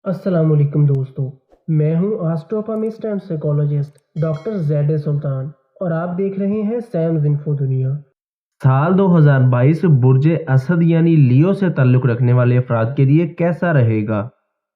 अस्सलाम वालेकुम दोस्तों। मैं हूं एस्ट्रोनॉमिस्ट एंड साइकोलॉजिस्ट डॉक्टर ज़ैद सुल्तान और आप देख रहे हैं सैम्स इन्फो दुनिया। साल 2022 बुर्ज असद यानी लियो से ताल्लुक़ रखने वाले अफराद के लिए कैसा रहेगा?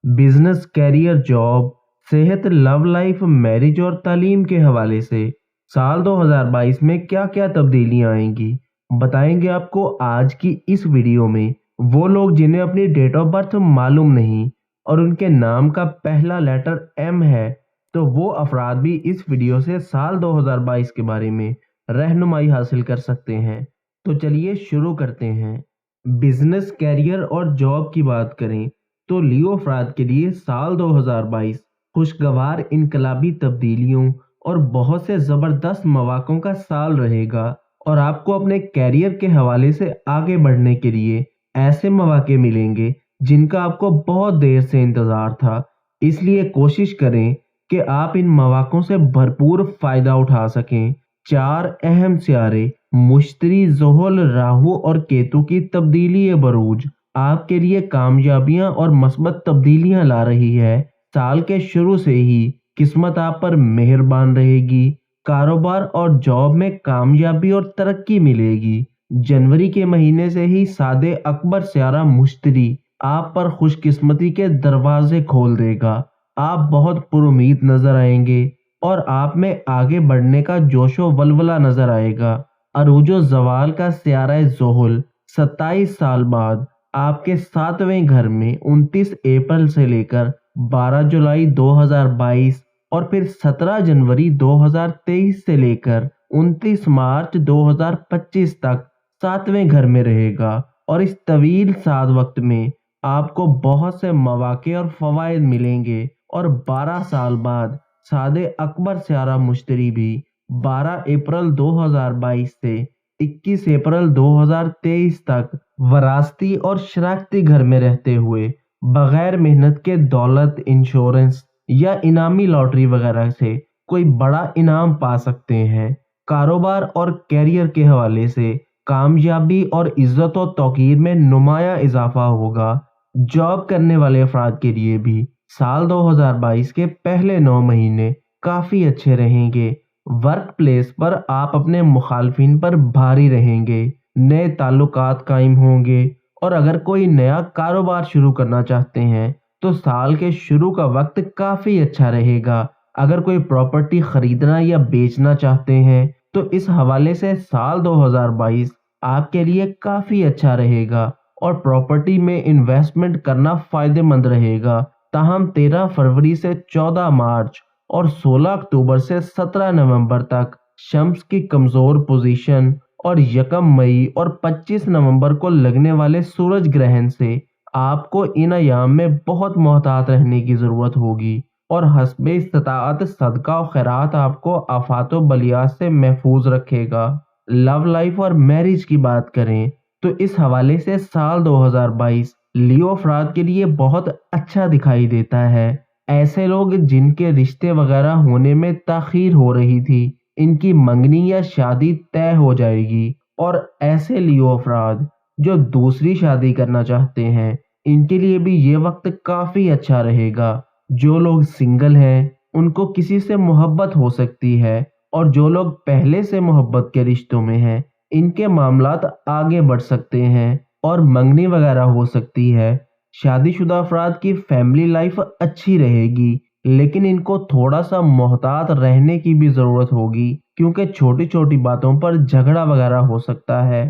बिजनेस, कैरियर, जॉब, सेहत, लव लाइफ, मैरिज और तालीम के हवाले से साल 2022 में क्या-क्या तब्दीलियां आएंगी, बताएंगे आपको आज की इस वीडियो में। वो लोग जिन्हें अपनी डेट ऑफ बर्थ मालूम नहीं और उनके नाम का पहला लेटर एम है, तो वो अफराद भी इस वीडियो से साल 2022 के बारे में रहनुमाई हासिल कर सकते हैं। तो चलिए शुरू करते हैं। बिजनेस, कैरियर और जॉब की बात करें तो लियो अफराद के लिए साल 2022 खुशगवार इनकलाबी तब्दीलियों और बहुत से ज़बरदस्त मौक़ों का साल रहेगा और आपको अपने कैरियर के हवाले से आगे बढ़ने के लिए ऐसे मौके मिलेंगे जिनका आपको बहुत देर से इंतज़ार था। इसलिए कोशिश करें कि आप इन मौक़ों से भरपूर फ़ायदा उठा सकें। 4 अहम सितारे मुश्तरी, ज़ुहल, राहु और केतु की तब्दीली बरूज आपके लिए कामयाबियां और मस्बत तब्दीलियां ला रही है। साल के शुरू से ही किस्मत आप पर मेहरबान रहेगी। कारोबार और जॉब में कामयाबी और तरक्की मिलेगी। जनवरी के महीने से ही सादे अकबर सियारा मुश्तरी आप पर खुशकिस्मती के दरवाजे खोल देगा। आप बहुत पुरुमीद नजर आएंगे और आप में आगे बढ़ने का जोशो वलवला नजर आएगा। अरूजो जवाल का सियारा ज़ुहल 27 साल बाद आपके 7वें घर में 29 अप्रैल से लेकर 12 जुलाई 2022 और फिर 17 जनवरी 2023 से लेकर 29 मार्च 2025 तक 7वें घर में रहेगा और इस तवील साद वक्त में आपको बहुत से मौके और फ़वाइद मिलेंगे और 12 साल बाद सादे अकबर सियारा मुश्तरी भी 12 अप्रैल 2022 से 21 अप्रैल 2023 तक वरासती और शराकती घर में रहते हुए बगैर मेहनत के दौलत, इंश्योरेंस या इनामी लॉटरी वगैरह से कोई बड़ा इनाम पा सकते हैं। कारोबार और कैरियर के हवाले से कामयाबी और इज्जत और तौकीर में नुमाया इजाफा होगा। जॉब करने वाले अफराद के लिए भी साल 2022 के पहले 9 महीने काफ़ी अच्छे रहेंगे। वर्क प्लेस पर आप अपने मुखालफिन पर भारी रहेंगे, नए ताल्लुकात कायम होंगे और अगर कोई नया कारोबार शुरू करना चाहते हैं तो साल के शुरू का वक्त काफ़ी अच्छा रहेगा। अगर कोई प्रॉपर्टी खरीदना या बेचना चाहते हैं तो इस हवाले से साल 2022 आपके लिए काफ़ी अच्छा रहेगा और प्रॉपर्टी में इन्वेस्टमेंट करना फ़ायदेमंद रहेगा। ताहम 13 फरवरी से 14 मार्च और 16 अक्टूबर से 17 नवंबर तक शम्स की कमज़ोर पोजीशन और 1 मई और 25 नवंबर को लगने वाले सूरज ग्रहण से आपको इन अयाम में बहुत मोहतात रहने की ज़रूरत होगी और हस्बे इस्ताअत सदका और खैरात आपको आफात व बलियात से महफूज रखेगा। लव लाइफ और मैरिज की बात करें तो इस हवाले से साल 2022 लियो अफराद के लिए बहुत अच्छा दिखाई देता है। ऐसे लोग जिनके रिश्ते वगैरह होने में ताखीर हो रही थी, इनकी मंगनी या शादी तय हो जाएगी और ऐसे लियो अफराद जो दूसरी शादी करना चाहते हैं, इनके लिए भी ये वक्त काफ़ी अच्छा रहेगा। जो लोग सिंगल हैं उनको किसी से मोहब्बत हो सकती है और जो लोग पहले से मोहब्बत के रिश्तों में हैं, इनके मामलात आगे बढ़ सकते हैं और मंगनी वगैरह हो सकती है। शादीशुदा अफराद की फैमिली लाइफ अच्छी रहेगी, लेकिन इनको थोड़ा सा मोहतात रहने की भी ज़रूरत होगी क्योंकि छोटी छोटी बातों पर झगड़ा वगैरह हो सकता है।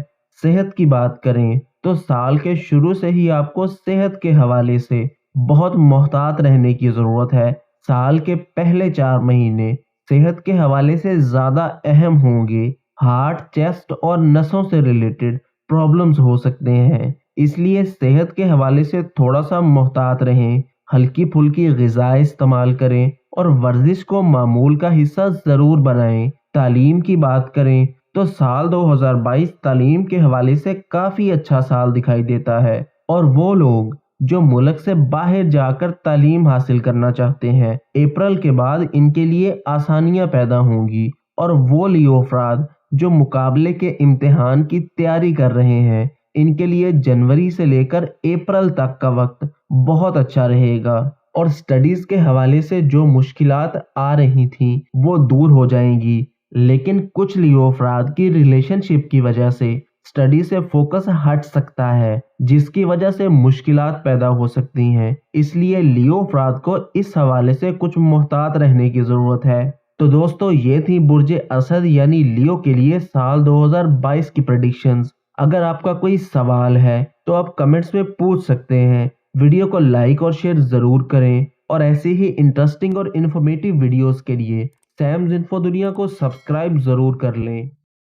सेहत की बात करें तो साल के शुरू से ही आपको सेहत के हवाले से बहुत मोहतात रहने की ज़रूरत है। साल के पहले 4 महीने सेहत के हवाले से ज़्यादा अहम होंगे। हार्ट, चेस्ट और नसों से रिलेटेड प्रॉब्लम्स हो सकते हैं, इसलिए सेहत के हवाले से थोड़ा सा मोहतात रहें। हल्की फुल्की ग़िज़ा इस्तेमाल करें और वर्जिश को मामूल का हिस्सा ज़रूर बनाएं। तालीम की बात करें तो साल 2022 तालीम के हवाले से काफ़ी अच्छा साल दिखाई देता है और वो लोग जो मुल्क से बाहर जाकर तालीम हासिल करना चाहते हैं, अप्रैल के बाद इनके लिए आसानियां पैदा होंगी और वो लियो अफराद जो मुकाबले के इम्तिहान की तैयारी कर रहे हैं, इनके लिए जनवरी से लेकर अप्रैल तक का वक्त बहुत अच्छा रहेगा। اور سٹڈیز کے حوالے سے جو مشکلات آ رہی تھیں وہ دور ہو جائیں گی، لیکن کچھ لیو افراد کی ریلیشن شپ کی وجہ سے سٹڈی سے فوکس ہٹ سکتا ہے، جس کی وجہ سے مشکلات پیدا ہو سکتی ہیں۔ اس لیے لیو افراد کو اس حوالے سے کچھ محتاط رہنے کی ضرورت ہے۔ تو دوستو یہ تھی برج اسد یعنی لیو کے لیے سال 2022 کی پریڈکشنز۔ اگر آپ کا کوئی سوال ہے تو آپ کمنٹس میں پوچھ سکتے ہیں۔ ویڈیو کو لائک اور شیئر ضرور کریں، اور ایسے ہی انٹرسٹنگ اور انفارمیٹیو ویڈیوز کے لیے سیمز انفو دنیا کو سبسکرائب ضرور کر لیں۔